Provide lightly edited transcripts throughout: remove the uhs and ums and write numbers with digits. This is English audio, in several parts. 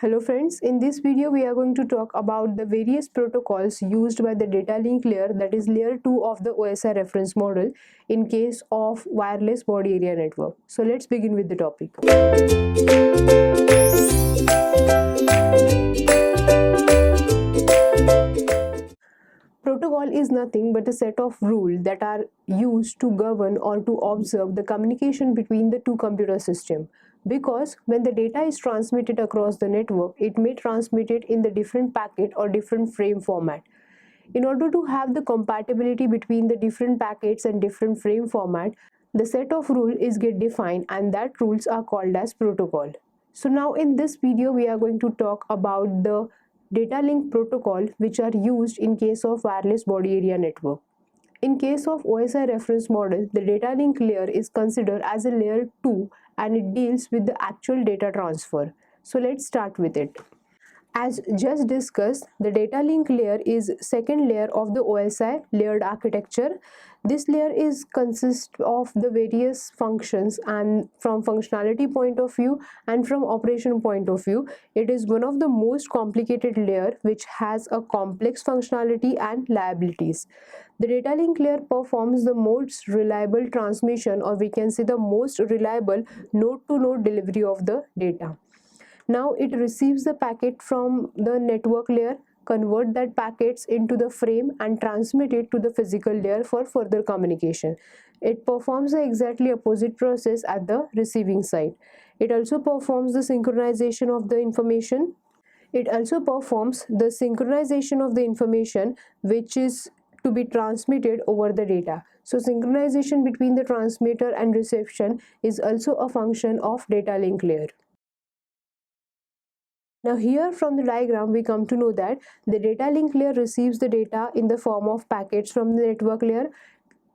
Hello friends, in this video we are going to talk about the various protocols used by the data link layer, that is layer 2 of the OSI reference model in case of wireless body area network. So let's begin with the topic. Protocol is nothing but a set of rules that are used to govern or to observe the communication between the two computer systems. Because when the data is transmitted across the network, it may transmit it in the different packet or different frame format. In order to have the compatibility between the different packets and different frame format, the set of rules is get defined and that rules are called as protocol. So now in this video we are going to talk about the data link protocol which are used in case of wireless body area network. In case of OSI reference model, the data link layer is considered as a layer 2 and it deals with the actual data transfer. So let's start with it. As just discussed, the data link layer is second layer of the OSI layered architecture. This layer consists of the various functions, and from functionality point of view and from operation point of view, it is one of the most complicated layer which has a complex functionality and liabilities. The data link layer performs the most reliable transmission, or we can say the most reliable node-to-node delivery of the data. Now it receives the packet from the network layer, convert that packets into the frame and transmit it to the physical layer for further communication. It performs the exactly opposite process at the receiving side. It also performs the synchronization of the information. Which is to be transmitted over the data. So synchronization between the transmitter and reception is also a function of data link layer. Now here from the diagram we come to know that the data link layer receives the data in the form of packets from the network layer.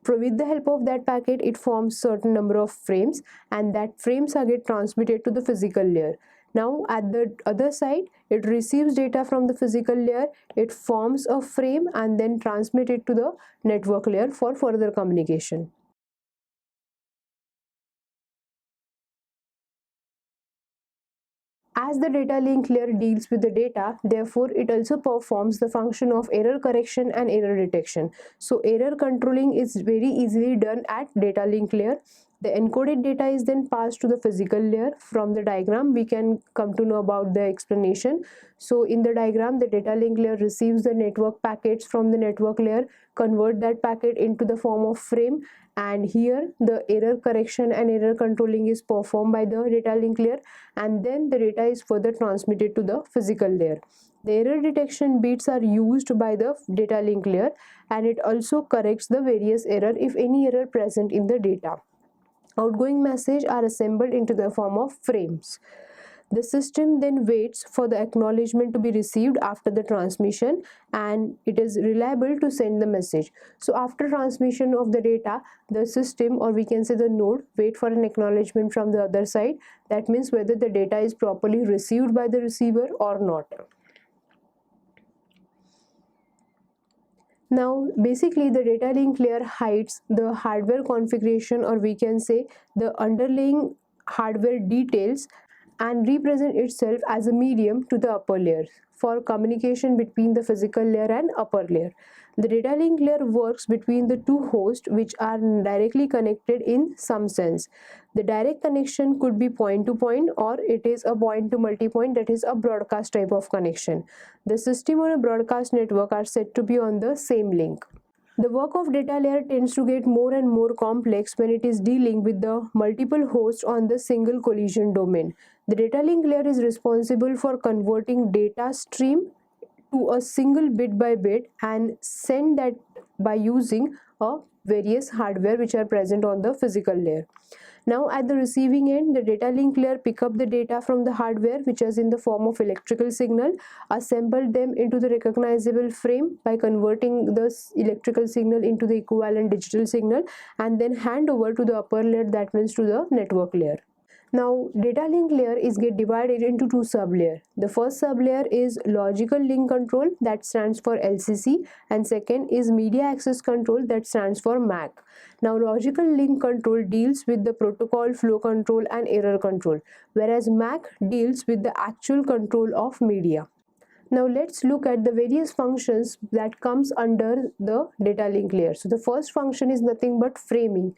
With the help of that packet, it forms certain number of frames and that frames are get transmitted to the physical layer. Now at the other side, it receives data from the physical layer, it forms a frame and then transmit it to the network layer for further communication. As the data link layer deals with the data, therefore it also performs the function of error correction and error detection. So error controlling is very easily done at data link layer. The encoded data is then passed to the physical layer. From the diagram we can come to know about the explanation. So in the diagram, the data link layer receives the network packets from the network layer, convert that packet into the form of frame, and here the error correction and error controlling is performed by the data link layer, and then the data is further transmitted to the physical layer. The error detection bits are used by the data link layer and it also corrects the various error if any error present in the data. Outgoing messages are assembled into the form of frames. The system then waits for the acknowledgement to be received after the transmission and it is reliable to send the message. So after transmission of the data, the system, or we can say the node, wait for an acknowledgement from the other side. That means whether the data is properly received by the receiver or not. Now basically the data link layer hides the hardware configuration, or we can say the underlying hardware details, and represent itself as a medium to the upper layer for communication between the physical layer and upper layer. The data link layer works between the two hosts which are directly connected in some sense. The direct connection could be point to point, or it is a point to multipoint, that is a broadcast type of connection. The system or a broadcast network are said to be on the same link. The work of data layer tends to get more and more complex when it is dealing with the multiple hosts on the single collision domain. The data link layer is responsible for converting data stream to a single bit by bit and send that by using various hardware which are present on the physical layer. Now at the receiving end, the data link layer pick up the data from the hardware which is in the form of electrical signal, assemble them into the recognizable frame by converting the electrical signal into the equivalent digital signal, and then hand over to the upper layer, that means to the network layer. Now, data link layer is get divided into two sublayer. The first sublayer is logical link control, that stands for LCC, and second is media access control, that stands for MAC. Now, logical link control deals with the protocol flow control and error control, whereas MAC deals with the actual control of media. Now let's look at the various functions that comes under the data link layer. So the first function is nothing but framing.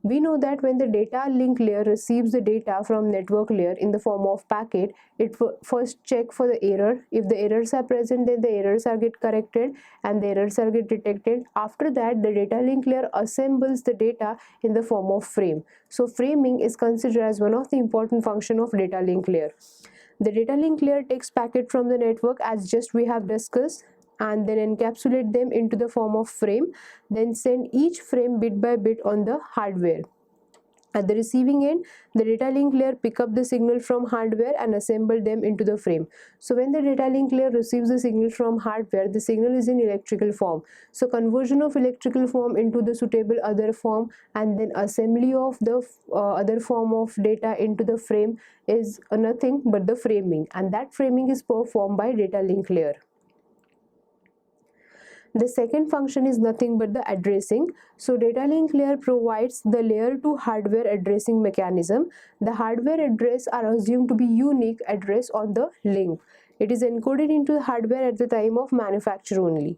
We know that when the data link layer receives the data from network layer in the form of packet, it first check for the error. If the errors are present, then the errors are get corrected and the errors are get detected. After that, the data link layer assembles the data in the form of frame. So framing is considered as one of the important function of data link layer. The data link layer takes packet from the network as just we have discussed and then encapsulate them into the form of frame, then send each frame bit by bit on the hardware. At the receiving end, the data link layer pick up the signal from hardware and assemble them into the frame. So when the data link layer receives the signal from hardware, the signal is in electrical form. So conversion of electrical form into the suitable other form and then assembly of the other form of data into the frame is nothing but the framing, and that framing is performed by data link layer. The second function is nothing but the addressing. So data link layer provides the layer to hardware addressing mechanism. The hardware address are assumed to be unique address on the link. It is encoded into the hardware at the time of manufacture only.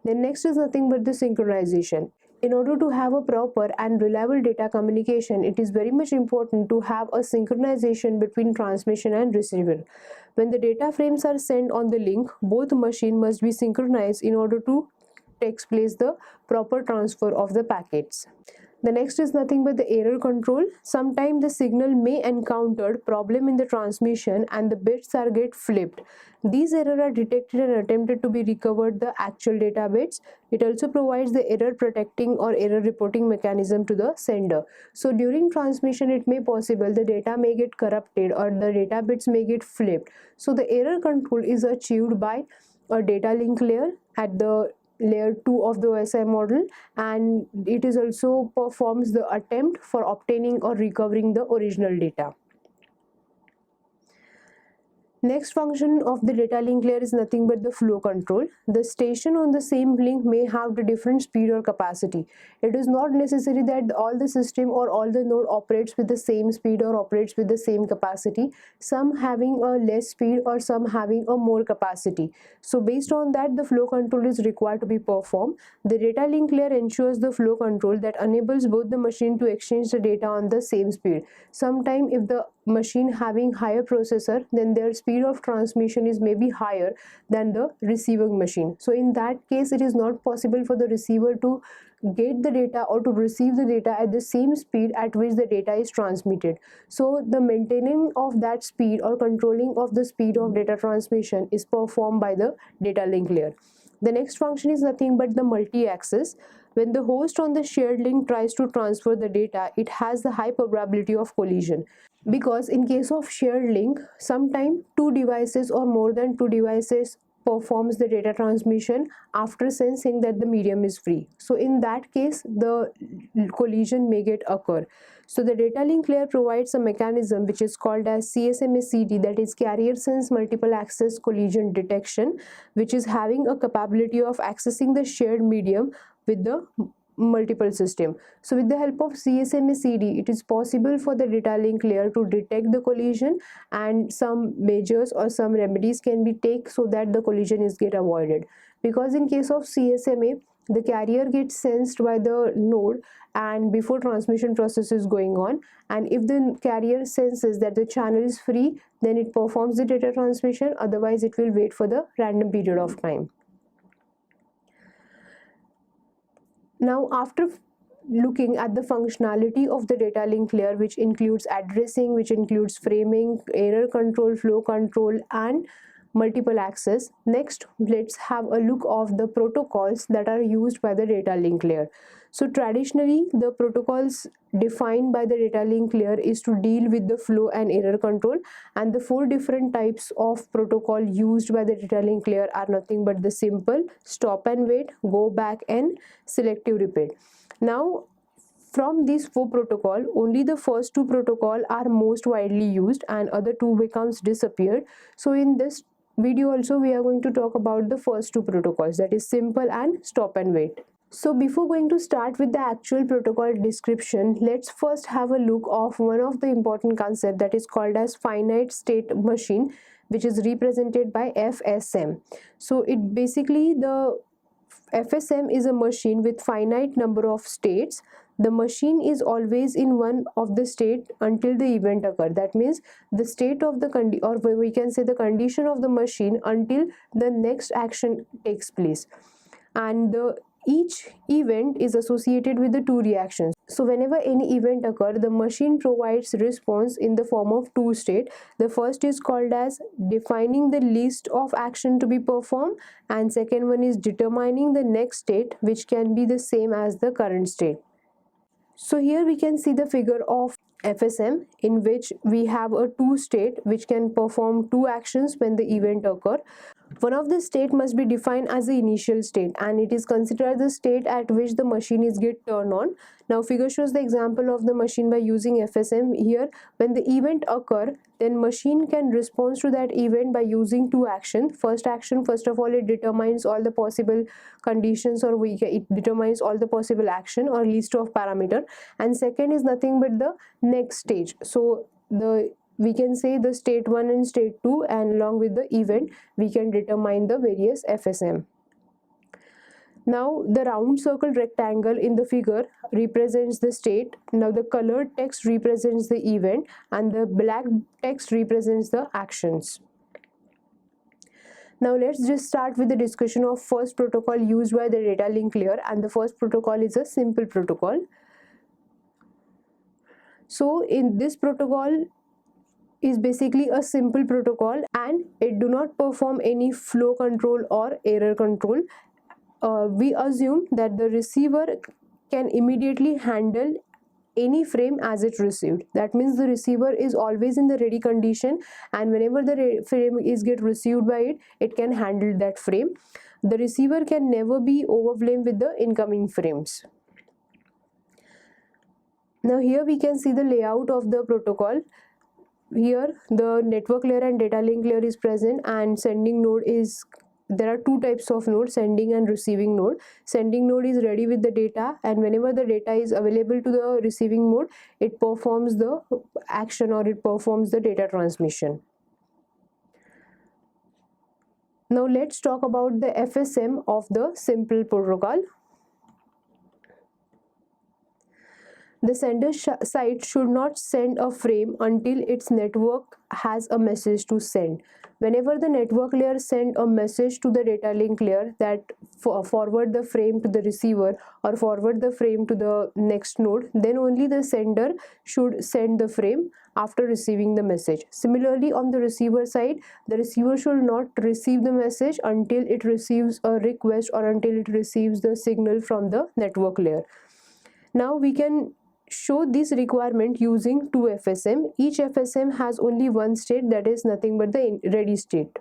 Then next is nothing but the synchronization. In order to have a proper and reliable data communication, it is very much important to have a synchronization between transmission and receiver. When the data frames are sent on the link, both machines must be synchronized in order to take place the proper transfer of the packets. The next is nothing but the error control. Sometimes the signal may encounter problem in the transmission and the bits are get flipped. These errors are detected and attempted to be recovered the actual data bits. It also provides the error protecting or error reporting mechanism to the sender. So during transmission, it may possible the data may get corrupted or the data bits may get flipped. So the error control is achieved by a data link layer at the layer 2 of the OSI model, and it is also performs the attempt for obtaining or recovering the original data. Next function of the data link layer is nothing but the flow control. The station on the same link may have the different speed or capacity. It is not necessary that all the system or all the node operates with the same speed or operates with the same capacity. Some having a less speed or some having a more capacity. So based on that, the flow control is required to be performed. The data link layer ensures the flow control that enables both the machine to exchange the data on the same speed. Sometimes if the machine having higher processor, then their speed of transmission is maybe higher than the receiving machine. So in that case, it is not possible for the receiver to get the data or to receive the data at the same speed at which the data is transmitted. So the maintaining of that speed or controlling of the speed of data transmission is performed by the data link layer. The next function is nothing but the multi-access. When the host on the shared link tries to transfer the data, it has the high probability of collision. Because in case of shared link, sometimes two devices or more than two devices performs the data transmission after sensing that the medium is free. So in that case, the collision may get occur. So the data link layer provides a mechanism which is called as CSMA-CD, that is carrier sense multiple access collision detection, which is having a capability of accessing the shared medium with the multiple system. So with the help of CSMA-CD, it is possible for the data link layer to detect the collision, and some measures or some remedies can be taken so that the collision is get avoided. Because in case of CSMA, the carrier gets sensed by the node and before transmission process is going on, and if the carrier senses that the channel is free, then it performs the data transmission, otherwise it will wait for the random period of time. Now, after looking at the functionality of the data link layer, which includes addressing, which includes framing, error control, flow control, and multiple access, next let's have a look of the protocols that are used by the data link layer. So traditionally, the protocols defined by the data link layer is to deal with the flow and error control, and the four different types of protocol used by the data link layer are nothing but the simple, stop and wait, go back, and selective repeat. Now, From these 4 protocols, only the first 2 protocols are most widely used and other 2 becomes disappeared. So in this video also we are going to talk about the first 2 protocols, that is simple and stop and wait. So before going to start with the actual protocol description, let's first have a look of one of the important concept that is called as finite state machine, which is represented by FSM. So it basically, the FSM is a machine with finite number of states. The machine is always in one of the state until the event occur. That means the state of the or we can say the condition of the machine until the next action takes place. And each event is associated with the 2 reactions. So whenever any event occurs, the machine provides response in the form of 2 states. The first is called as defining the list of action to be performed, and second one is determining the next state, which can be the same as the current state. So here we can see the figure of FSM, in which we have a 2 state which can perform 2 actions when the event occur. One of the state must be defined as the initial state, and it is considered the state at which the machine is get turned on. Now figure shows the example of the machine by using FSM. Here when the event occur, then machine can respond to that event by using 2 actions. First action, first of all, it determines all the possible conditions, or it determines all the possible action or list of parameter, and second is nothing but the next stage. So we can say the state 1 and state 2, and along with the event we can determine the various FSM. Now the round circle rectangle in the figure represents the state. Now the colored text represents the event, and the black text represents the actions. Now let's just start with the discussion of first protocol used by the data link layer, and the first protocol is a simple protocol. So in this protocol is basically a simple protocol, and it do not perform any flow control or error control. We assume that the receiver can immediately handle any frame as it received. That means the receiver is always in the ready condition, and whenever the frame is get received by it, it can handle that frame. The receiver can never be overwhelmed with the incoming frames. Now here we can see the layout of the protocol. Here the network layer and data link layer is present, and sending node is, there are 2 types of nodes, sending and receiving node. Sending node is ready with the data, and whenever the data is available to the receiving mode, it performs the action or it performs the data transmission. Now let's talk about the FSM of the simple protocol. The sender side should not send a frame until its network has a message to send. Whenever the network layer send a message to the data link layer that forward the frame to the receiver or forward the frame to the next node, then only the sender should send the frame after receiving the message. Similarly, on the receiver side, the receiver should not receive the message until it receives a request or until it receives the signal from the network layer. Now we can show this requirement using 2 FSM. Each FSM has only one state, that is nothing but the ready state.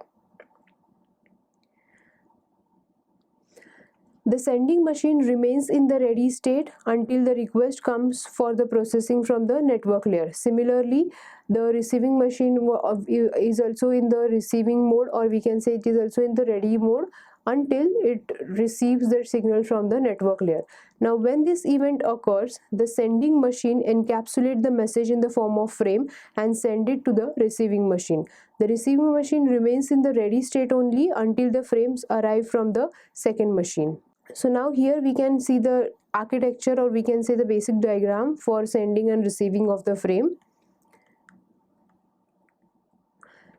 The sending machine remains in the ready state until the request comes for the processing from the network layer. Similarly, the receiving machine is also in the receiving mode, or we can say it is also in the ready mode until it receives the signal from the network layer. Now when this event occurs, the sending machine encapsulates the message in the form of frame and send it to the receiving machine. The receiving machine remains in the ready state only until the frames arrive from the second machine. So now here we can see the architecture, or we can say the basic diagram for sending and receiving of the frame.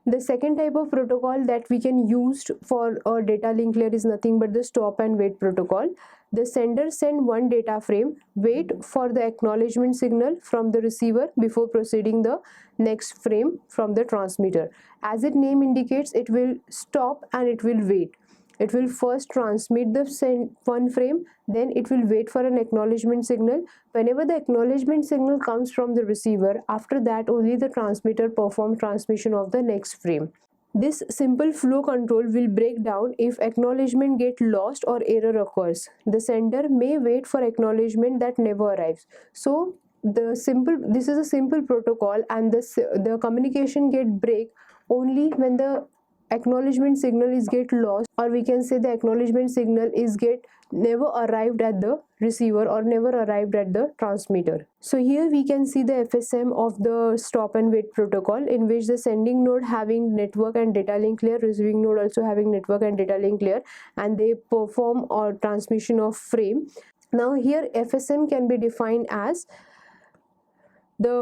The second type of protocol that we can use for a data link layer is nothing but the stop and wait protocol. The sender send one data frame, wait for the acknowledgement signal from the receiver before proceeding the next frame from the transmitter. As its name indicates, it will stop and it will wait. It will first transmit the one frame, then it will wait for an acknowledgement signal. Whenever the acknowledgement signal comes from the receiver, after that only the transmitter performs transmission of the next frame. This simple flow control will break down if acknowledgement get lost or error occurs. The sender may wait for acknowledgement that never arrives. So this is a simple protocol, and the communication get break only when the acknowledgement signal is get lost, or we can say the acknowledgement signal is get never arrived at the receiver or never arrived at the transmitter. So here we can see the FSM of the stop and wait protocol, in which the sending node having network and data link layer, receiving node also having network and data link layer, and they perform or transmission of frame. Now here FSM can be defined as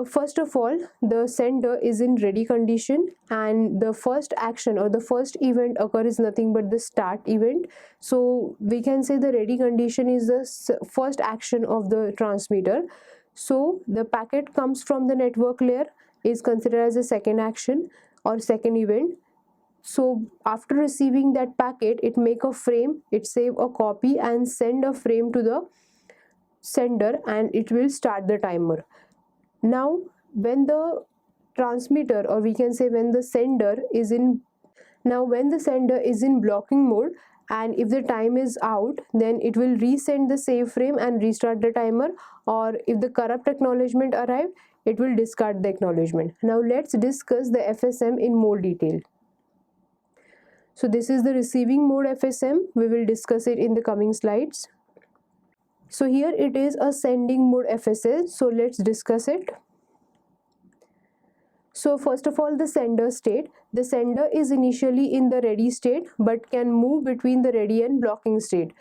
first of all, the sender is in ready condition, and the first action or the first event occurs nothing but the start event. So we can say the ready condition is the first action of the transmitter. So the packet comes from the network layer is considered as a second action or second event. So after receiving that packet, it make a frame, it save a copy and send a frame to the sender, and it will start the timer. Now when the transmitter, or we can say when the sender is in blocking mode, and if the time is out, then it will resend the save frame and restart the timer, or if the corrupt acknowledgement arrive, it will discard the acknowledgement. Now let's discuss the FSM in more detail. So this is the receiving mode FSM. We will discuss it in the coming slides. So here it is a sending mode FSM. So let's discuss it. So first of all, the sender state. The sender is initially in the ready state but can move between the ready and blocking state.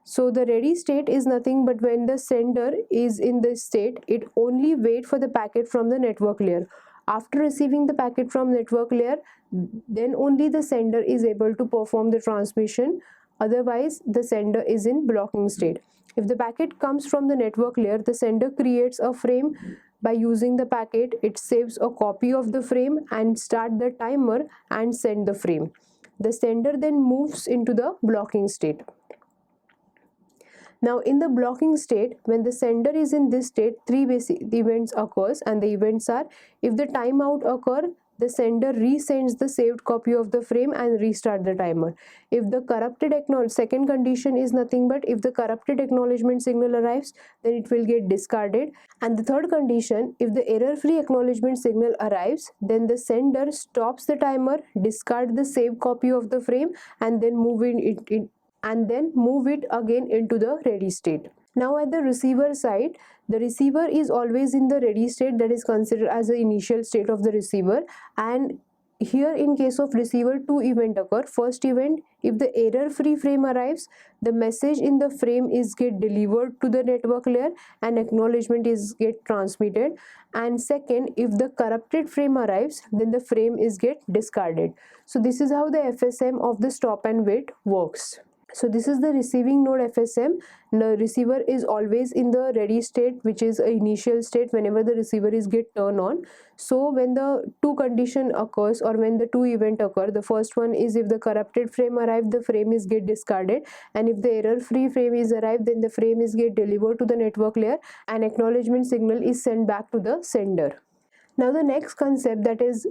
So the ready state is nothing but when the sender is in this state, it only waits for the packet from the network layer. After receiving the packet from network layer, then only the sender is able to perform the transmission. Otherwise, the sender is in blocking state. If the packet comes from the network layer, the sender creates a frame. By using the packet, it saves a copy of the frame and start the timer and send the frame. The sender then moves into the blocking state. Now in the blocking state, when the sender is in this state, three basic events occurs, and the events are: if the timeout occur, the sender resends the saved copy of the frame and restart the timer. If the corrupted second condition is nothing but if the corrupted acknowledgement signal arrives, then it will get discarded. And the third condition, if the error-free acknowledgement signal arrives, then the sender stops the timer, discard the saved copy of the frame, and then move it again into the ready state. Now at the receiver side, the receiver is always in the ready state, that is considered as the initial state of the receiver. And here in case of receiver, two events occur. First event, if the error-free frame arrives, the message in the frame is get delivered to the network layer and acknowledgement is get transmitted. And second, if the corrupted frame arrives, then the frame is get discarded. So this is how the FSM of the stop and wait works. So this is the receiving node FSM. The receiver is always in the ready state, which is an initial state whenever the receiver is get turned on. So when the two condition occurs, or when the two event occur, the first one is if the corrupted frame arrive, the frame is get discarded, and if the error-free frame is arrived, then the frame is get delivered to the network layer and acknowledgement signal is sent back to the sender. Now the next concept that is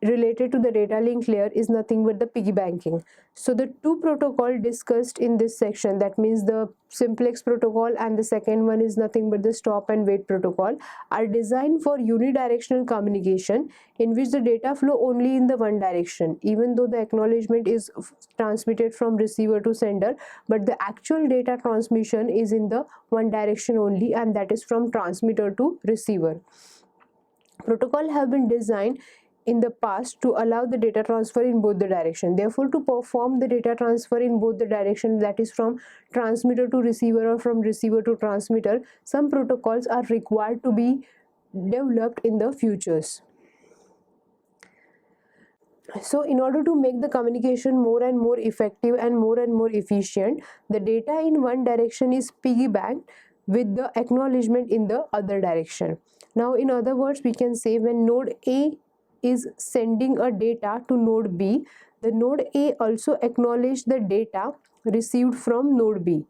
related to the data link layer is nothing but the piggy banking. So the two protocol discussed in this section, that means the simplex protocol and the second one is nothing but the stop and wait protocol, are designed for unidirectional communication in which the data flow only in the one direction, even though the acknowledgement is transmitted from receiver to sender, but the actual data transmission is in the one direction only, and that is from transmitter to receiver. Protocol have been designed in the past to allow the data transfer in both the direction. Therefore, to perform the data transfer in both the direction, that is from transmitter to receiver or from receiver to transmitter, some protocols are required to be developed in the futures. So in order to make the communication more and more effective and more efficient, the data in one direction is piggy banked with the acknowledgement in the other direction. Now in other words, we can say when node A is sending a data to node B, the node A also acknowledge the data received from node B.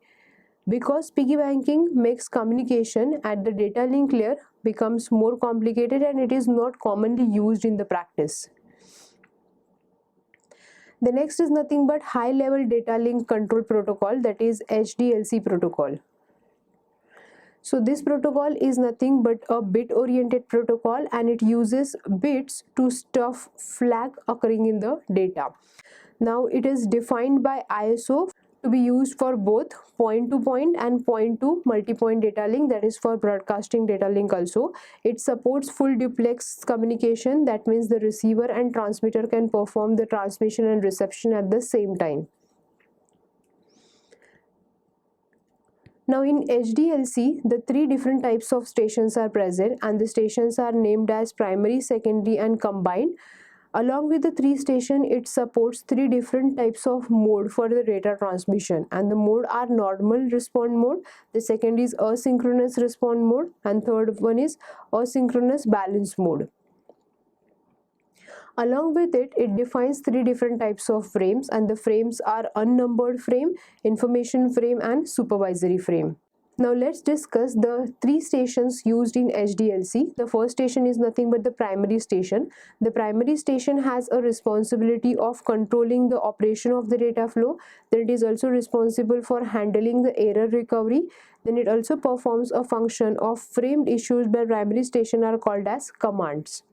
Because piggy banking makes communication at the data link layer becomes more complicated and it is not commonly used in the practice. The next is nothing but high level data link control protocol, that is HDLC protocol. So this protocol is nothing but a bit oriented protocol, and it uses bits to stuff flag occurring in the data. Now it is defined by ISO to be used for both point to point and point to multipoint data link, that is for broadcasting data link also. It supports full duplex communication, that means the receiver and transmitter can perform the transmission and reception at the same time. Now in HDLC, the three different types of stations are present, and the stations are named as primary, secondary and combined. Along with the three station, it supports three different types of mode for the data transmission, and the mode are normal response mode, the second is asynchronous response mode, and third one is asynchronous balance mode. Along with it, it defines three different types of frames, and the frames are unnumbered frame, information frame and supervisory frame. Now let's discuss the three stations used in HDLC. The first station is nothing but the primary station. The primary station has a responsibility of controlling the operation of the data flow. Then it is also responsible for handling the error recovery. Then it also performs a function of framed issues by primary station are called as commands.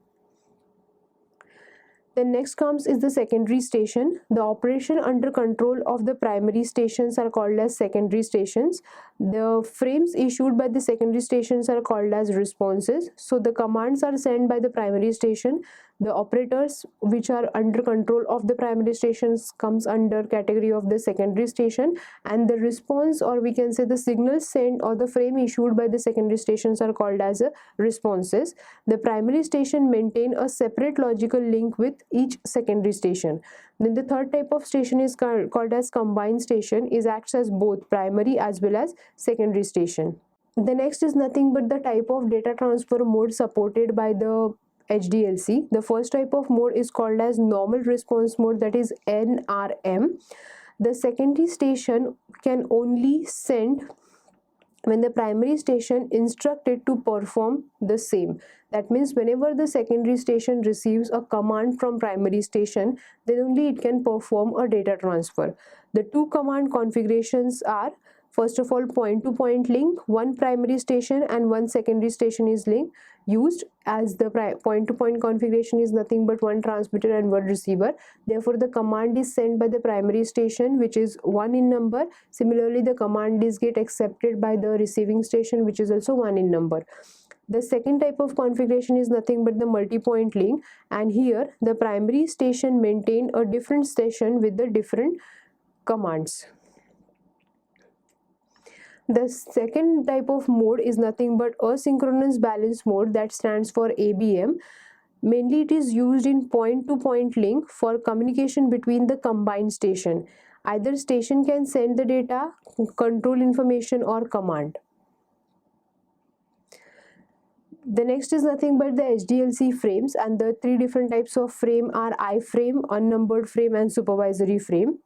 Then next comes is the secondary station. The operation under control of the primary stations are called as secondary stations. The frames issued by the secondary stations are called as responses. So the commands are sent by the primary station. The operators which are under control of the primary stations comes under category of the secondary station, and the response, or we can say the signal sent or the frame issued by the secondary stations are called as responses. The primary station maintain a separate logical link with each secondary station. Then the third type of station is called as combined station, is acts as both primary as well as secondary station. The next is nothing but the type of data transfer mode supported by the HDLC. The first type of mode is called as normal response mode, that is NRM. The secondary station can only send when the primary station instructed to perform the same. That means whenever the secondary station receives a command from primary station, then only it can perform a data transfer. The two command configurations are, first of all, point to point link. One primary station and one secondary station is linked, used, as the point to point configuration is nothing but one transmitter and one receiver. Therefore the command is sent by the primary station, which is 1 in number. Similarly, the command is get accepted by the receiving station, which is also 1 in number. The second type of configuration is nothing but the multi-point link, and here the primary station maintain a different station with the different commands. The second type of mode is nothing but asynchronous balance mode, that stands for ABM. Mainly it is used in point-to-point link for communication between the combined station. Either station can send the data, control information or command. The next is nothing but the HDLC frames, and the three different types of frame are iframe, unnumbered frame and supervisory frame.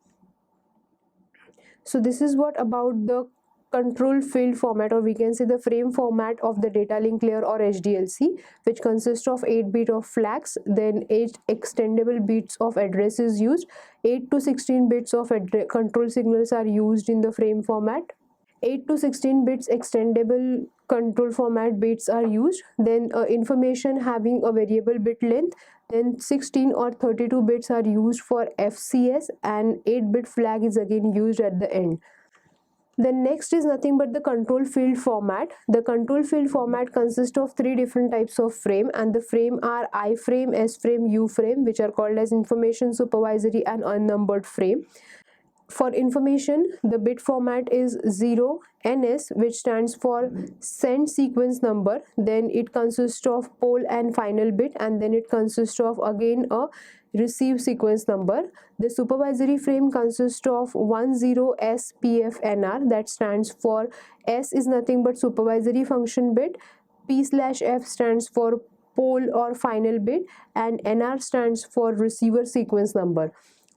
So this is what about the control field format, or we can say the frame format of the data link layer or HDLC, which consists of 8 bits of flags, then 8 extendable bits of address is used, 8 to 16 bits of control signals are used in the frame format. 8 to 16 bits extendable control format bits are used, then information having a variable bit length, then 16 or 32 bits are used for FCS, and 8-bit flag is again used at the end. Then next is nothing but the control field format. The control field format consists of three different types of frame, and the frame are iframe, S-frame, U-frame, which are called as information, supervisory and unnumbered frame. For information, the bit format is 0NS, which stands for send sequence number. Then it consists of pole and final bit, and then it consists of again a receive sequence number. The supervisory frame consists of 10SPFNR, that stands for S is nothing but supervisory function bit, P/F stands for pole or final bit, and NR stands for receiver sequence number.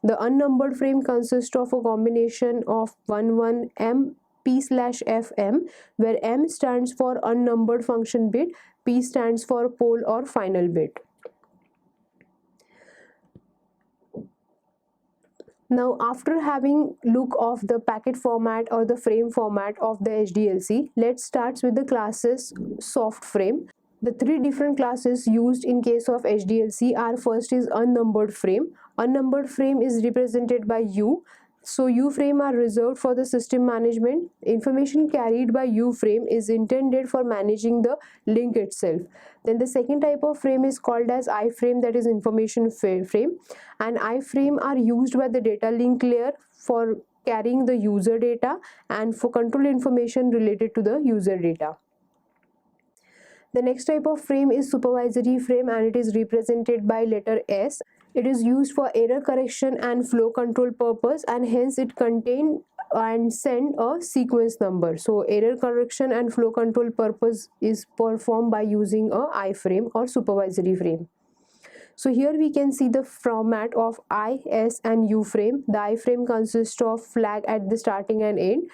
The unnumbered frame consists of a combination of 11M P/FM, where M stands for unnumbered function bit, P stands for pole or final bit. Now, after having look of the packet format or the frame format of the HDLC, let's start with the classes soft frame. The three different classes used in case of HDLC are: first is unnumbered frame. Unnumbered frame is represented by U. So U frame are reserved for the system management. Information carried by U frame is intended for managing the link itself. Then the second type of frame is called as I frame, that is information frame. And I frame are used by the data link layer for carrying the user data and for control information related to the user data. The next type of frame is supervisory frame, and it is represented by letter S. It is used for error correction and flow control purpose, and hence it contain and send a sequence number. So error correction and flow control purpose is performed by using a I frame or supervisory frame. So here we can see the format of I, S and U frame. The I frame consists of flag at the starting and end.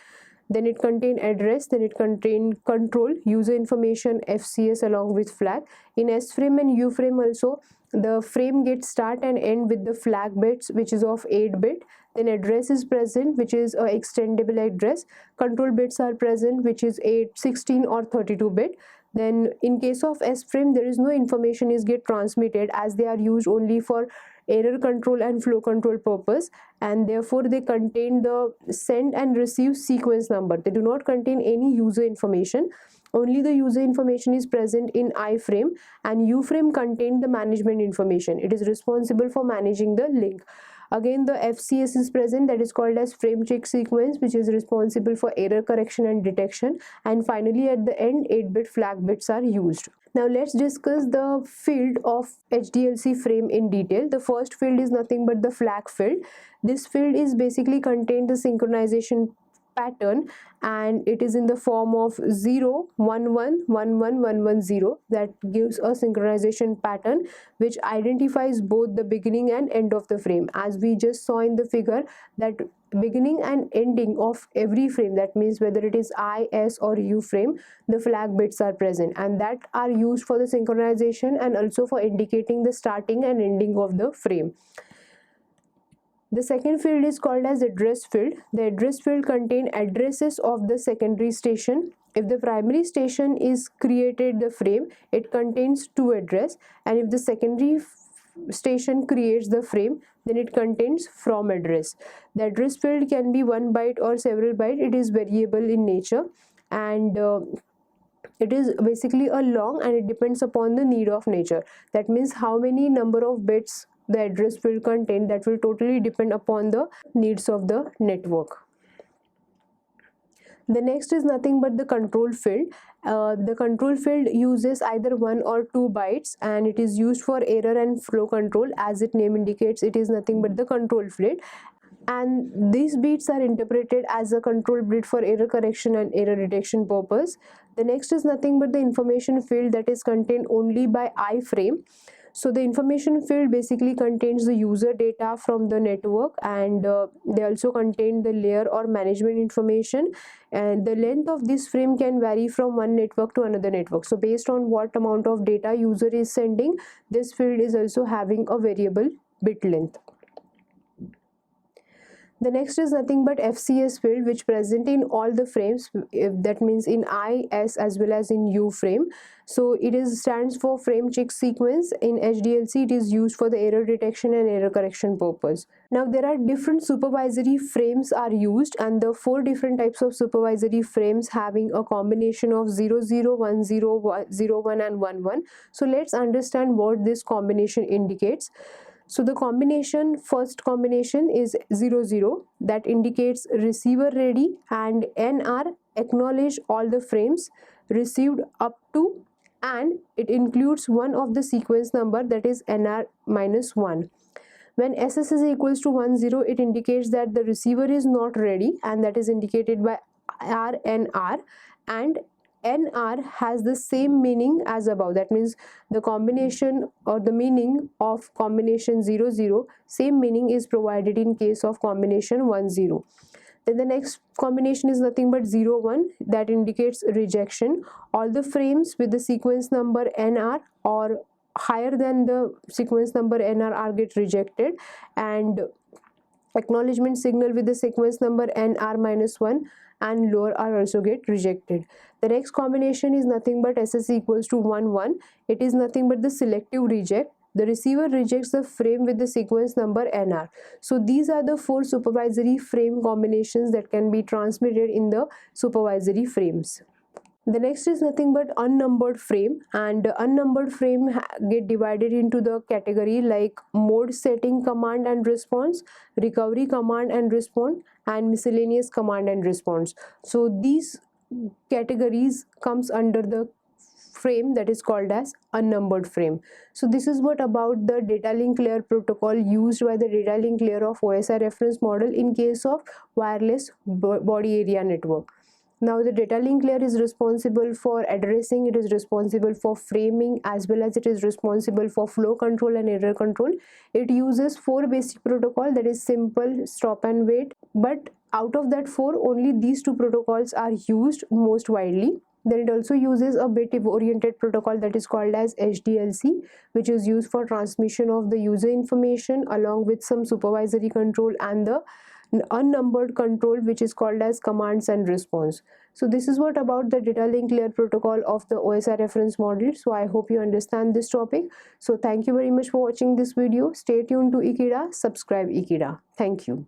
Then it contain address, then it contain control, user information, FCS along with flag. In S frame and U frame also, the frame gets start and end with the flag bits, which is of 8 bit. Then address is present, which is a extendable address. Control bits are present, which is 8, 16 or 32 bit. Then in case of S frame, there is no information is get transmitted, as they are used only for error control and flow control purpose, and therefore they contain the send and receive sequence number. They do not contain any user information. Only the user information is present in I frame, and U frame contain the management information. It is responsible for managing the link. Again, the FCS is present, that is called as frame check sequence, which is responsible for error correction and detection. And finally at the end, 8-bit flag bits are used. Now let's discuss the field of HDLC frame in detail. The first field is nothing but the flag field. This field is basically contain the synchronization pattern, and it is in the form of 0, 1, 1, 1, 1, 1, 1, 0. That gives a synchronization pattern which identifies both the beginning and end of the frame. As we just saw in the figure, that beginning and ending of every frame, that means whether it is I, S or U frame, the flag bits are present, and that are used for the synchronization and also for indicating the starting and ending of the frame. The second field is called as address field. The address field contain addresses of the secondary station. If the primary station is created the frame, it contains 2 address, and if the secondary station creates the frame, then it contains from address. The address field can be 1 byte or several byte. It is variable in nature, and it is basically a long, and it depends upon the need of nature. That means how many number of bits the address field contain, that will totally depend upon the needs of the network. The next is nothing but the control field. The control field uses either 1 or 2 bytes, and it is used for error and flow control. As its name indicates, it is nothing but the control field, and these bits are interpreted as a control bit for error correction and error detection purpose. The next is nothing but the information field, that is contained only by I frame. So the information field basically contains the user data from the network, and they also contain the layer or management information, and the length of this frame can vary from one network to another network. So based on what amount of data user is sending, this field is also having a variable bit length. The next is nothing but FCS field, which present in all the frames, that means in I, S as well as in U frame. So it stands for frame check sequence. In HDLC, it is used for the error detection and error correction purpose. Now there are different supervisory frames are used, and the 4 different types of supervisory frames having a combination of 0, 0, 1, 0, 0, 1 and 1, 1. So let's understand what this combination indicates. So the first combination is 0, 0, that indicates receiver ready, and NR acknowledge all the frames received up to, and it includes one of the sequence number, that is NR minus 1. When SS is equals to 1, 0, it indicates that the receiver is not ready, and that is indicated by RNR, and NR has the same meaning as above. That means the combination or the meaning of combination 0, 0, same meaning is provided in case of combination 1, 0. Then the next combination is nothing but 0, 1, that indicates rejection. All the frames with the sequence number NR or higher than the sequence number NR are get rejected, and Acknowledgement signal with the sequence number NR-1 and lower are also get rejected. The next combination is nothing but SS equals to 1 1. It is nothing but the selective reject. The receiver rejects the frame with the sequence number NR. So these are the 4 supervisory frame combinations that can be transmitted in the supervisory frames. The next is nothing but unnumbered frame, and unnumbered frame get divided into the category like mode setting command and response, recovery command and response, and miscellaneous command and response. So these categories comes under the frame that is called as unnumbered frame. So this is what about the data link layer protocol used by the data link layer of OSI reference model in case of wireless body area network. Now the data link layer is responsible for addressing, it is responsible for framing, as well as it is responsible for flow control and error control. It uses 4 basic protocol, that is simple, stop and wait, but out of that 4 only these 2 protocols are used most widely. Then it also uses a bit oriented protocol that is called as HDLC, which is used for transmission of the user information along with some supervisory control and the unnumbered control, which is called as commands and response. So this is what about the data link layer protocol of the OSI reference model. So I hope you understand this topic. So thank you very much for watching this video. Stay tuned to Ekeeda, subscribe Ekeeda. Thank you.